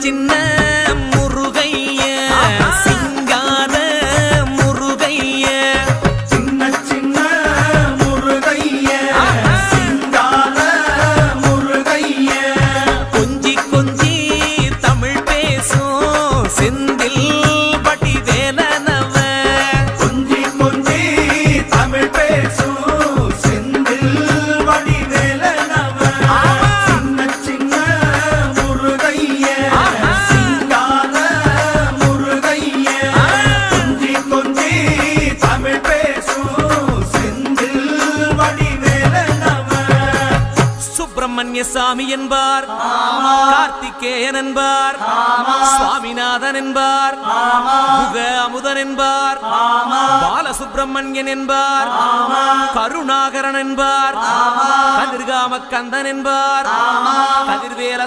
சின்ன முருகைய சிங்கார முருகைய சின்ன சின்ன முருகைய சிங்கார முருகைய கொஞ்சி கொஞ்சி தமிழ் பேசும் செந்தில் வடிவேலனவ கொஞ்சி கொஞ்சி தமிழ் பேசும் செந்தில் வடிவேலனவ சின்ன சின்ன முருகைய சிங்கார முருகைய கொஞ்சி கொஞ்சி தமிழ் பேசும் செந்தில் வடிவேலனவ சுப்பிரமணிய சாமி என்பார், கார்த்திகேயன் என்பார், சுவாமிநாதன் என்பார், முக அமுதன் என்பார், பாலசுப்பிரமணியன் என்பார், கருணாகரன் என்பார், கதிர்காம கந்தன் என்பார், கதிர்வேல